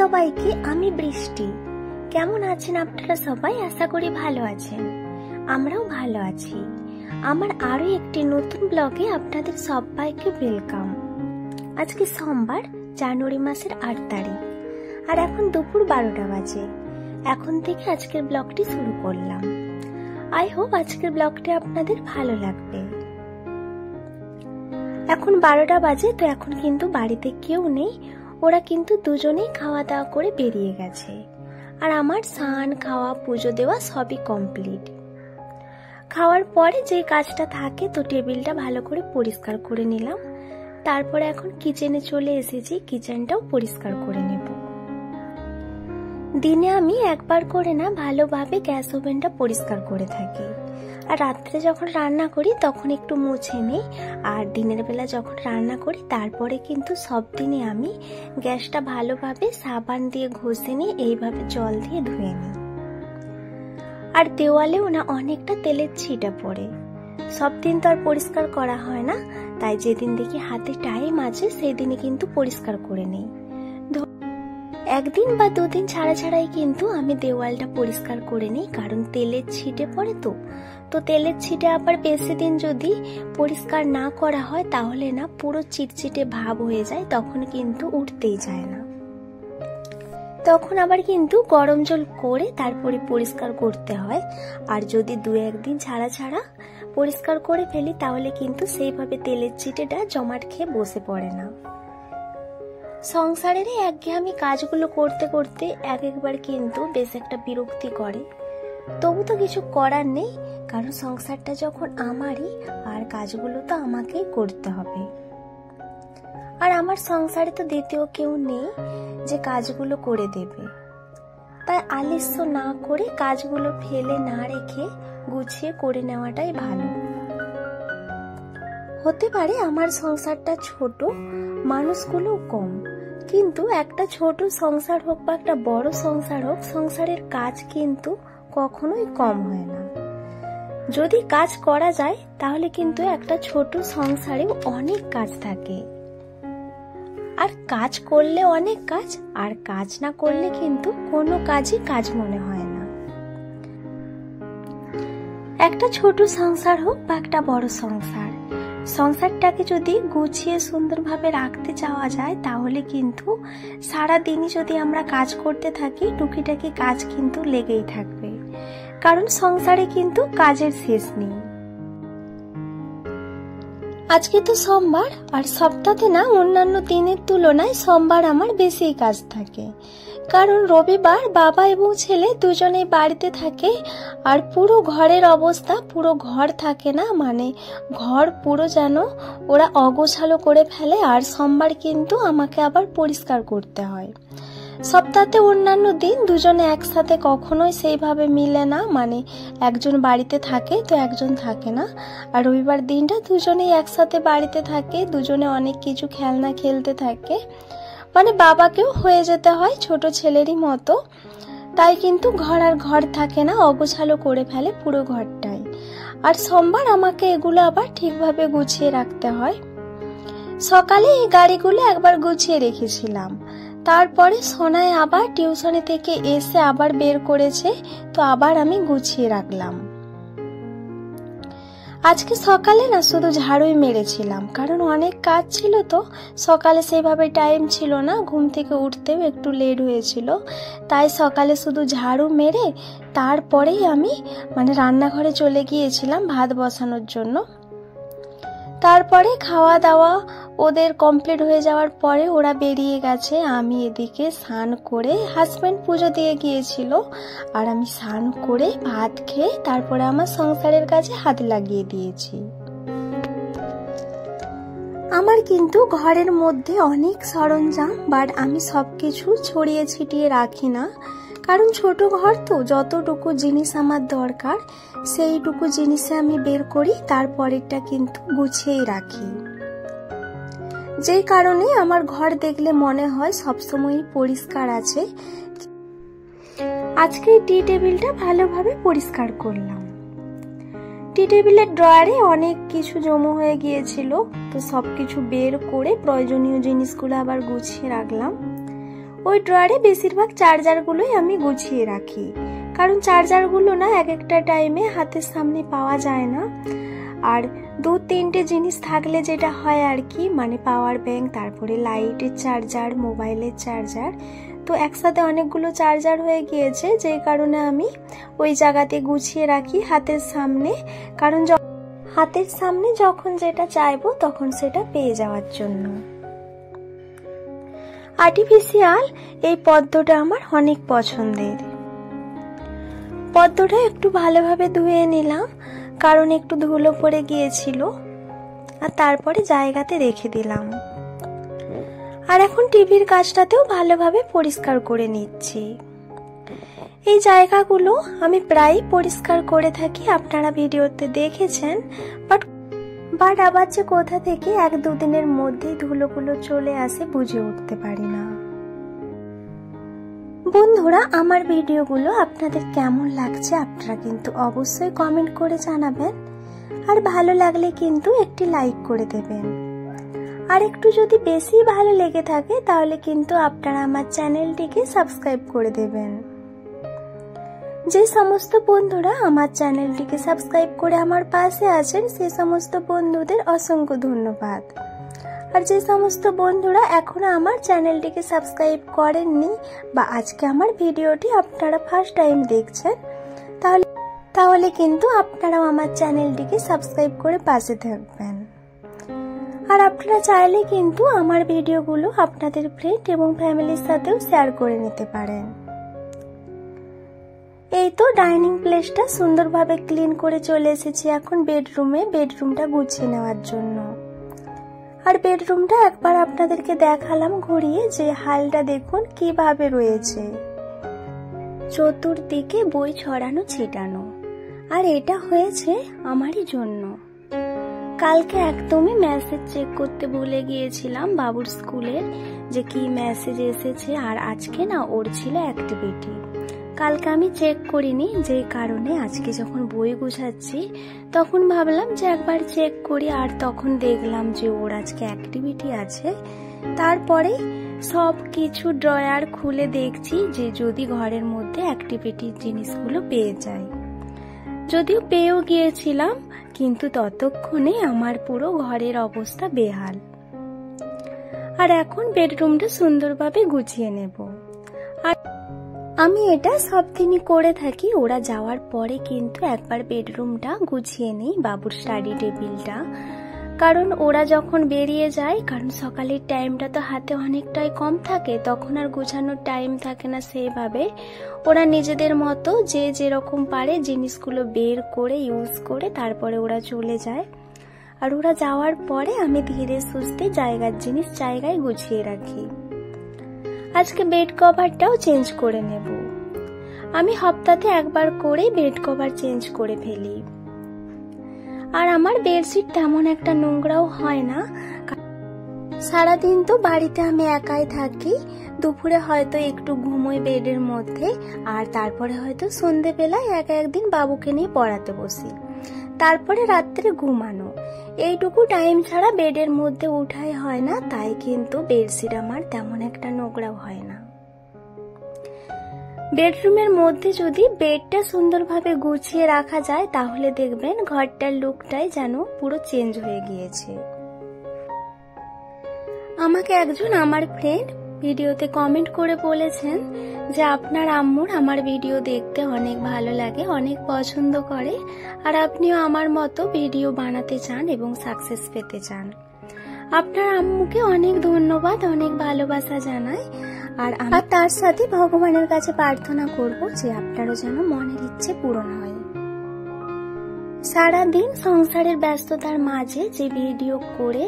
সবাইকে, আমি বৃষ্টি। কেমন আছেন আপনারা সবাই? আশা করি ভালো আছেন। আমরাও ভালো আছি। আমার আরো একটি নতুন ব্লগে আপনাদের সবাইকে ওয়েলকাম। আজকে সোমবার, জানুয়ারি মাসের 8 তারিখ, আর এখন দুপুর 12টা বাজে। এখন থেকে আজকের ব্লগটি শুরু করলাম। আই হোপ আজকের ব্লগটি আপনাদের ভালো লাগবে। এখন 12টা বাজে, তো এখন কিন্তু বাড়িতে কেউ নেই। ওরা কিন্তু দুজনেই খাওয়া দাওয়া করে বেরিয়ে গেছে, আর আমার স্নান, খাওয়া, পুজো দেওয়া সবই কমপ্লিট। খাওয়ার পরে যে কাজটা থাকে, তো টেবিলটা ভালো করে পরিষ্কার করে নিলাম। তারপরে এখন কিচেনে চলে এসেছি, কিচেনটাও পরিষ্কার করে নেব। দিনে আমি একবার করে না ভালোভাবে গ্যাস ওভেনটা পরিষ্কার করে থাকি, আর রাত্রে যখন রান্না করি তখন একটু মুছে নিই। আর দিনের বেলা যখন রান্না করি তারপরে কিন্তু সব দিনে আমি গ্যাসটা ভালোভাবে সাবান দিয়ে ঘষে নিই, এইভাবে জল দিয়ে ধুয়ে নিই। আর দেওয়ালেও না অনেকটা তেলের ছিটা পড়ে, সব দিন তো আর পরিষ্কার করা হয় না, তাই যেদিন দেখি হাতে টাইম আছে সেই দিনে কিন্তু পরিষ্কার করে নিই। একদিন বা দুদিন ছাড়া ছাড়াই কিন্তু আমি দেওয়ালটা পরিষ্কার করে নিই, কারণ তেলের ছিটে পড়ে। তো তেলের ছিটে আবার বেশি দিন যদি পরিষ্কার না করা হয় তাহলে না পুরো চিটচিটে ভাব হয়ে যায়, তখন কিন্তু উঠতেই যায় না। তখন আবার কিন্তু গরম জল করে তারপরে পরিষ্কার করতে হয়। আর যদি 2-1 দিন ছাড়া ছাড়া পরিষ্কার করে ফেলি তাহলে কিন্তু সেইভাবে তেলের ছিটেটা জমাট খেয়ে বসে পড়ে না। সংসারের একঘেয়েমি কাজগুলো করতে করতে একবার কিন্তু বেশ একটা বিরক্তি করে। তবু তো কিছু করার নেই, কারণ সংসারটা যখন আমারই, আর কাজগুলো তো আমাকেই করতে হবে। আর আমার সংসারে তো দ্বিতীয় কেউ নেই যে কাজগুলো করে দেবে, তাই আলস্য না করে কাজগুলো ফেলে না রেখে গুছিয়ে করে নেওয়াটাই ভালো। হতে পারে আমার সংসারটা ছোট, মানুষগুলো কম, কিন্তু একটা ছোট সংসার হোক বা একটা বড় সংসার হোক, সংসারের কাজ কিন্তু কখনোই কম হয় না। যদি কাজ করা যায় তাহলে কিন্তু একটা ছোট সংসারেও অনেক কাজ থাকে। আর কাজ করলে অনেক কাজ, আর কাজ না করলে কিন্তু কোনো কাজই কাজ মনে হয় না। একটা ছোট সংসার হোক বা একটা বড় সংসার, সংসারটাকে যদি গুছিয়ে সুন্দরভাবে রাখতে চাওয়া যায় তাহলে কিন্তু সারা দিনই যদি আমরা কাজ করতে থাকি, টুকিটাকি কাজ কিন্তু লেগেই থাকবে, কারণ সংসারে কিন্তু কাজের শেষ নেই। আজকে তো সোমবার, আর সপ্তাহে না অন্যান্য দিনের তুলনায় সোমবার আমার বেশি কাজ থাকে, কারণ রবিবার বাবা এবং ছেলে দুজনেই বাড়িতে থাকে। আর পুরো ঘরের অবস্থা, পুরো ঘর থাকে না, মানে ঘর পুরো যেন ওরা অগোছালো করে ফেলে। আর সোমবার কিন্তু আমাকে আবার পরিষ্কার করতে হয়। সপ্তাহে অন্যান্য দিন দুজনে একসাথে কখনোই সেইভাবে মিলে না, মানে একজন বাড়িতে থাকে তো একজন থাকে না। আর রবিবার দিনটা দুজনেই একসাথে বাড়িতে থাকে, দুজনে অনেক কিছু খেলনা খেলতে থাকে, মানে বাবাকেও হয়ে যেতে হয় ছোট ছেলেরই মতো। তাই কিন্তু ঘর আর ঘর থাকে না, অগোছালো করে ফেলে পুরো ঘরটাই। আর সোমবার আমাকে এগুলো আবার ঠিকভাবে গুছিয়ে রাখতে হয়। সকালে এই গাড়িগুলো একবার গুছিয়ে রেখেছিলাম, তারপরে সোনায় আবার টিউশনি থেকে এসে আবার বের করেছে, তো আবার আমি গুছিয়ে রাখলাম। আজকে সকালে না শুধু ঝাড়ুই মেরেছিলাম, কারণ অনেক কাজ ছিল, তো সকালে সেইভাবে টাইম ছিল না, ঘুম থেকে উঠতেও একটু লেট হয়েছিল, তাই সকালে শুধু ঝাড়ু মেরে তারপরেই আমি রান্নাঘরে চলে গিয়েছিলাম ভাত বসানোর জন্য। তারপরে খাওয়া দাওয়া ওদের কমপ্লিট হয়ে যাওয়ার পরে ওরা বেরিয়ে গেছে। আমি এদিকে স্নান করে, হাজব্যান্ড পুজো দিয়ে গিয়েছিল, আর আমি স্নান করে ভাত খেয়ে তারপরে আমার সংসারের কাজে হাত লাগিয়ে দিয়েছি। আমার কিন্তু ঘরের মধ্যে অনেক সরঞ্জাম, বাট আমি সবকিছু ছড়িয়ে ছিটিয়ে রাখি না, কারণ ছোট ঘর তো, যতটুকু জিনিস আমার দরকার সেইটুকু জিনিসে আমি বের করি, তারপরেরটা কিন্তু গুছিয়েই রাখি। যেই কারণে আমার ঘর দেখলে মনে হয় সবসময় পরিষ্কার আছে। আজকে টি টেবিলটা ভালোভাবে পরিষ্কার করলাম। টি টেবিলের ড্রয়ারে অনেক কিছু জমা হয়ে গিয়েছিল, তো সবকিছু বের করে প্রয়োজনীয় জিনিসগুলো আবার গুছিয়ে রাখলাম। ওই ড্রয়ারে বেশিরভাগ চার্জারগুলোই আমি গুছিয়ে রাখি, কারণ চার্জারগুলো না এক একটা টাইমে হাতের সামনে পাওয়া যায় না। আর 2-3টে জিনিস থাকলে যেটা হয় আর কি, মানে পাওয়ার ব্যাংক, তারপরে লাইটের চার্জার, মোবাইলের চার্জার, তো একসাথে অনেকগুলো চার্জার হয়ে গিয়েছে, যেই কারণে আমি ওই জায়গাতে গুছিয়ে রাখি হাতের সামনে, কারণ হাতের সামনে যখন যেটা চাইবো তখন সেটা পেয়ে যাওয়ার জন্য। আর্টিফিশিয়াল এই পদ্মটা আমার অনেক পছন্দের। পদ্মটা একটু ভালোভাবে ধুয়ে নিলাম, কারণ একটু ধুলো পড়ে গিয়েছিল, আর তারপরে জায়গাতে রেখে দিলাম। আর এখন টিভির কাজটাতেও ভালোভাবে পরিষ্কার করে নিচ্ছি। এই জায়গাগুলো আমি প্রায় পরিষ্কার করে থাকি, আপনারা ভিডিওতে দেখেছেন, বাট আবার যে কোথা থেকে 1-2 দিনের মধ্যেই ধুলোগুলো চলে আসে বুঝে উঠতে পারি না। বন্ধুরা, আমার ভিডিওগুলো আপনাদের কেমন লাগছে আপনারা কিন্তু অবশ্যই কমেন্ট করে জানাবেন, আর ভালো লাগলে কিন্তু একটি লাইক করে দেবেন। আর একটু যদি বেশি ভালো লেগে থাকে তাহলে কিন্তু আপনারা আমার চ্যানেলটিকে সাবস্ক্রাইব করে দেবেন। যে সমস্ত বন্ধুরা আমার চ্যানেলটিকে সাবস্ক্রাইব করে আমার পাশে আছেন সে সমস্ত বন্ধুদের অসংখ্য ধন্যবাদ। আর যে সমস্ত বন্ধুরা এখনো আমার চ্যানেলটিকে সাবস্ক্রাইব করেননি বা আজকে আমার ভিডিওটি আপনারা ফার্স্ট টাইম দেখছেন, তাহলে কিন্তু আপনারাও আমার চ্যানেলটিকে সাবস্ক্রাইব করে পাশে থাকবেন। আর আপনারা চাইলে কিন্তু আমার ভিডিওগুলো আপনাদের ফ্রেন্ড এবং ফ্যামিলির সাথেও শেয়ার করে নিতে পারেন। এই তো ডাইনিং প্লেসটা সুন্দরভাবে ক্লিন করে চলে এসেছি এখন বেডরুমটা গুছিয়ে নেওয়ার জন্য। আর বেডরুমটা একবার আপনাদেরকে দেখালাম ঘুরিয়ে, যে হালটা দেখুন কিভাবে রয়েছে, চতুর্দিকে বই ছড়ানো ছিটানো। আর এটা হয়েছে আমারই জন্য। কালকে একদমই মেসেজ চেক করতে ভুলে গিয়েছিলাম বাবুর স্কুলের, যে কি মেসেজ এসেছে, আর আজকে না ওর ছিল অ্যাক্টিভিটি। কালকে আমি চেক করিনি, যে কারণে আজকে যখন বই গুছাচ্ছি তখন ভাবলাম যে একবার চেক করি, আর তখন দেখলাম যে ওর আজকে অ্যাক্টিভিটি আছে। তারপরে সব কিছু ড্রয়ার খুলে দেখছি যে যদি ঘরের মধ্যে অ্যাক্টিভিটির জিনিসগুলো পেয়ে যায়। যদিও পেয়েও গিয়েছিলাম, কিন্তু ততক্ষণে আমার পুরো ঘরের অবস্থা বেহাল। আর এখন বেডরুমটা সুন্দরভাবে গুছিয়ে নেব। আর আমি এটা সব দিনই করে থাকি, ওরা যাওয়ার পরে কিন্তু একবার বেডরুমটা গুছিয়ে নিই, বাবুর স্টাডি টেবিলটা, কারণ ওরা যখন বেরিয়ে যায়, কারণ সকালের টাইমটা তো হাতে অনেকটাই কম থাকে, তখন আর গোছানোর টাইম থাকে না সেইভাবে। ওরা নিজেদের মতো যে যেরকম পারে জিনিসগুলো বের করে ইউজ করে তারপরে ওরা চলে যায়। আর ওরা যাওয়ার পরে আমি ধীরে সুস্থে জায়গার জিনিস জায়গায় গুছিয়ে রাখি। আজকে বেড কভারটাও চেঞ্জ করে নেব। আমি সপ্তাহে একবার করে বেড কভার চেঞ্জ করে ফেলি। আর আমার বেডশিট তেমন একটা নোংরাও হয় না, সারাদিন তো বাড়িতে আমি একাই থাকি। দুপুরে হয়তো একটু ঘুমোই বেডের মধ্যে, আর তারপরে হয়তো সন্ধেবেলায় একদিন বাবুকে নিয়ে পড়াতে বসি, তারপরে রাত্রে ঘুমানো। এইটুকু টাইম ছাড়া বেডের মধ্যে উঠাই হয় না, তাই কিন্তু বেডশিট আমার তেমন একটা নোংরাও হয় না। বেডরুমের মধ্যে যদি বেডটা সুন্দরভাবে গুছিয়ে রাখা যায় তাহলে দেখবেন ঘরটার লুকটাই যেন পুরো চেঞ্জ হয়ে গিয়েছে। আমাকে একজন আমার ফ্রেন্ড ভিডিওতে কমেন্ট করে বলেছেন যে আপনার আম্মুর আমার ভিডিও দেখতে অনেক ভালো লাগে, অনেক পছন্দ করে, আর আপনিও আমার মতো ভিডিও বানাতে চান এবং সাকসেস পেতে চান। আপনার আম্মুকে অনেক ধন্যবাদ, অনেক ভালোবাসা জানাই। আর তার সাথে ভগবানের কাছে প্রার্থনা করব যে আপনারও যেন মনের ইচ্ছে পূরণ হয়। সারাদিন সংসারের ব্যস্ততার মাঝে যে ভিডিও করে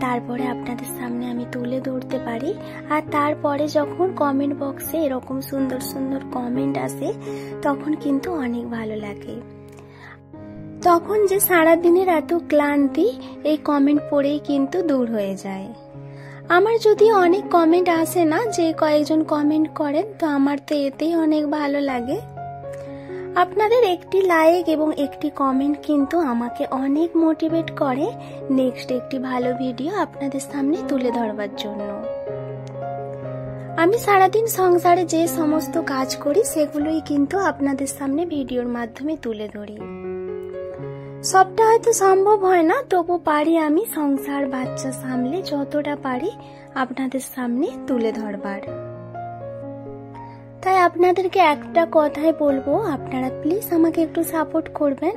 তারপরে আপনাদের সামনে আমি তুলে ধরতে পারি, আর তারপরে যখন কমেন্ট বক্সে এরকম সুন্দর সুন্দর কমেন্ট আসে তখন কিন্তু অনেক ভালো লাগে। তখন যে সারাদিনের এত ক্লান্তি এই কমেন্ট পড়েই কিন্তু দূর হয়ে যায়। আমার যদিও অনেক কমেন্ট আসে না, যে কয়েকজন কমেন্ট করেন তো আমার তো এতেই অনেক ভালো লাগে। আপনাদের একটি লাইক এবং একটি কমেন্ট কিন্তু আমাকে অনেক মোটিভেট করে নেক্সট একটি ভালো ভিডিও আপনাদের সামনে তুলে ধরবার জন্য। আমি সারাদিন সংসারে যে সমস্ত কাজ করি সেগুলোই কিন্তু আপনাদের সামনে ভিডিওর মাধ্যমে তুলে ধরি। সবটা হয়তো সম্ভব হয় না, তবু পারি আমি সংসার বাচ্চা সামলে যতটা পারি আপনাদের সামনে তুলে ধরবার। তাই আপনাদেরকে একটা কথাই বলবো, আপনারা প্লিজ আমাকে একটু সাপোর্ট করবেন।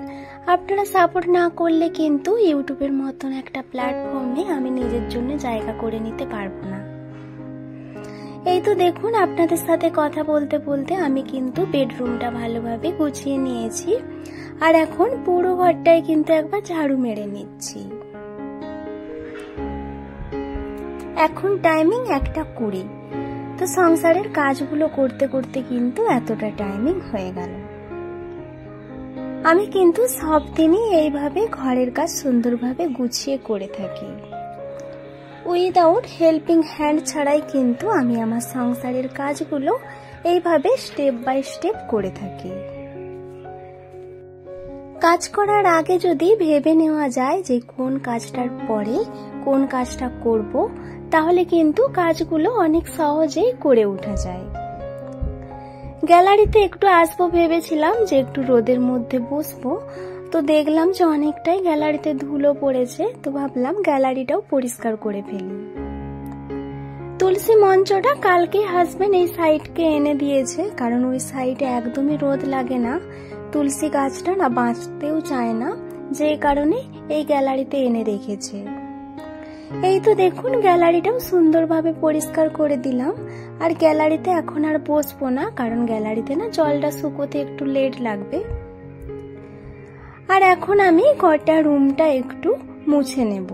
আপনারা সাপোর্ট না করলে কিন্তু ইউটিউবের মতন একটা প্ল্যাটফর্মে আমি নিজের জন্য জায়গা করে নিতে পারবো না। এই তো দেখুন, আপনাদের সাথে কথা বলতে বলতে আমি কিন্তু বেডরুমটা ভালোভাবে গুছিয়ে নিয়েছি, আর এখন পুরো ঘরটাই কিন্তু একবার ঝাড়ু মেরে নিচ্ছি। এখন টাইমিং 1:20। তো সংসারের কাজগুলো করতে করতে কিন্তু এতটা টাইমিং হয়ে গেল। আমি কিন্তু সব দিনই এইভাবে ঘরের কাজ সুন্দরভাবে গুছিয়ে করে থাকি। উইদাউট হেল্পিং হ্যান্ড ছাড়াই কিন্তু আমি আমার সংসারের কাজগুলো এইভাবে স্টেপ বাই স্টেপ করে থাকি। কাজ করার আগে যদি ভেবে নেওয়া যায় যে কোন কাজটার পরে কোন কাজটা করব, তাহলে কিন্তু কাজগুলো অনেক সহজেই করে ওঠা যায়। গ্যালারিতে একটু আসবো ভেবেছিলাম, যে একটু রোদের মধ্যে বসবো, তো দেখলাম যে অনেকটাই গ্যালারিতে ধুলো পড়েছে, তো ভাবলাম গ্যালারিটাও পরিষ্কার করে ফেলি। তুলসী মঞ্চটা কালকে হাজবেন্ড এই সাইডকে এনে দিয়েছে, কারণ ওই সাইডে একদমই রোদ লাগে না, তুলসী গাছটা না বাঁচতেও চায় না, যে কারণে এই গ্যালারিতে এনে রেখেছে। এই তো দেখুন, গ্যালারিটাও সুন্দরভাবে পরিষ্কার করে দিলাম। আর গ্যালারিতে এখন আর বসবো না, কারণ গ্যালারিতে না জলটা শুকোতে একটু লেট লাগবে। আর এখন আমি গোটা রুমটা একটু মুছে নেব।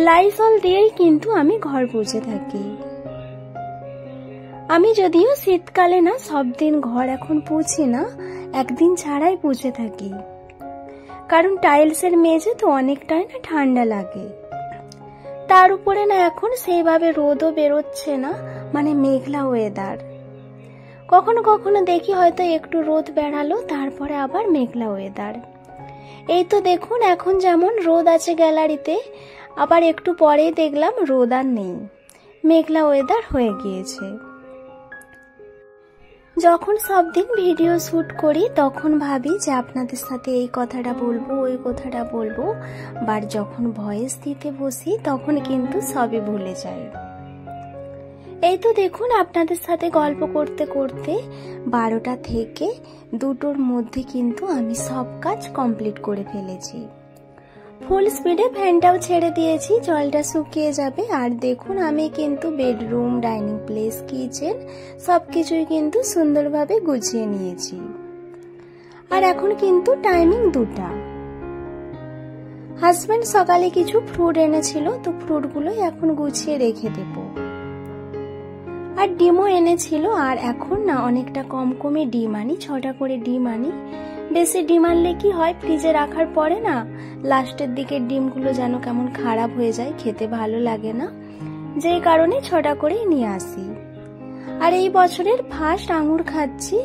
লাইজল দিয়েই কিন্তু আমি ঘর মুছে থাকি। আমি যদিও শীতকালে না সব দিন ঘর এখন পুছি না, একদিন ছাড়াই পুছে থাকি, কারণ টাইলসের মেঝে তো অনেকটাই না ঠান্ডা লাগে। তার উপরে না এখন সেইভাবে রোদও বেরোচ্ছে না, মানে মেঘলা ওয়েদার। কখনো কখনো দেখি হয়তো একটু রোদ বেড়ালো, তারপরে আবার মেঘলা ওয়েদার। এই তো দেখুন, এখন যেমন রোদ আছে গ্যালারিতে, আবার একটু পরেই দেখলাম রোদ আর নেই, মেঘলা ওয়েদার হয়ে গিয়েছে। যখন সব দিন ভিডিও শুট করি তখন ভাবি যে আপনাদের সাথে এই কথাটা বলবো, ওই কথাটা বলবো, বাট যখন ভয়েস দিতে বসি তখন কিন্তু সবই ভুলে যাই। এই তো দেখুন, আপনাদের সাথে গল্প করতে করতে 12টা থেকে 2টোর মধ্যে কিন্তু আমি সব কাজ কমপ্লিট করে ফেলেছি। ফুল স্পিডে ফ্যানটাও ছেড়ে দিয়েছি, জলটা শুকিয়ে যাবে। আর দেখুন, আমি কিন্তু বেডরুম, ডাইনিং প্লেস, কিচেন সবকিছুই কিন্তু সুন্দরভাবে গুছিয়ে নিয়েছি। আর এখন কিন্তু টাইমিং 2টা। হাজবেন্ড সকালে কিছু ফ্রুট এনেছিল, তো ফ্রুটগুলোই এখন গুছিয়ে রেখে দেব। আর ডিমও এনেছিল, আর এখন না অনেকটা কম কমে ডিম আনি, 6টা করে ডিম আনি। বেশি ডিম আনলে কি হয়, ফ্রিজে রাখার পরে না লাস্টের দিকে ডিমগুলো যেন কেমন খারাপ হয়ে যায়, খেতে ভালো লাগে না, যেই কারণে 6টা করেই নিয়ে আসি। আর এই বছরের ফার্স্ট আঙুর খাচ্ছি।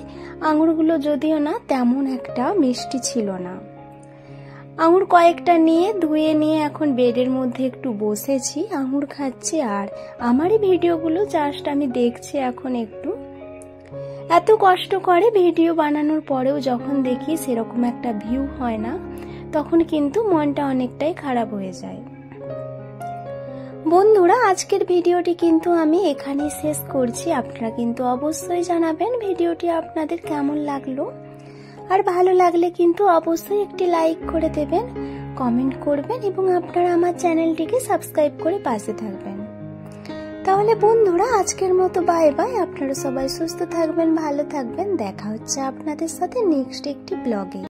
আঙুরগুলো যদিও না তেমন একটা মিষ্টি ছিল না। আঙুর কয়েকটা নিয়ে ধুয়ে নিয়ে এখন বেডের মধ্যে একটু বসেছি, আঙুর খাচ্ছি। আর আমারই ভিডিওগুলো জাস্ট আমি দেখছি এখন একটু। এত কষ্ট করে ভিডিও বানানোর পরেও যখন দেখি সেরকম একটা ভিউ হয় না, তখন কিন্তু মনটা অনেকটাই খারাপ হয়ে যায়। বন্ধুরা, আজকের ভিডিওটি কিন্তু আমি এখানেই শেষ করছি। আপনারা কিন্তু অবশ্যই জানাবেন ভিডিওটি আপনাদের কেমন লাগলো, আর ভালো লাগলে কিন্তু অবশ্যই একটি লাইক করে দেবেন, কমেন্ট করবেন, এবং আপনারা আমার চ্যানেলটিকে সাবস্ক্রাইব করে পাশে থাকবেন। তাহলে বন্ধুরা, আজকের মতো বাই বাই। আপনারা সবাই সুস্থ থাকবেন, ভালো থাকবেন। দেখা হচ্ছে আপনাদের সাথে নেক্সট একটি ব্লগে।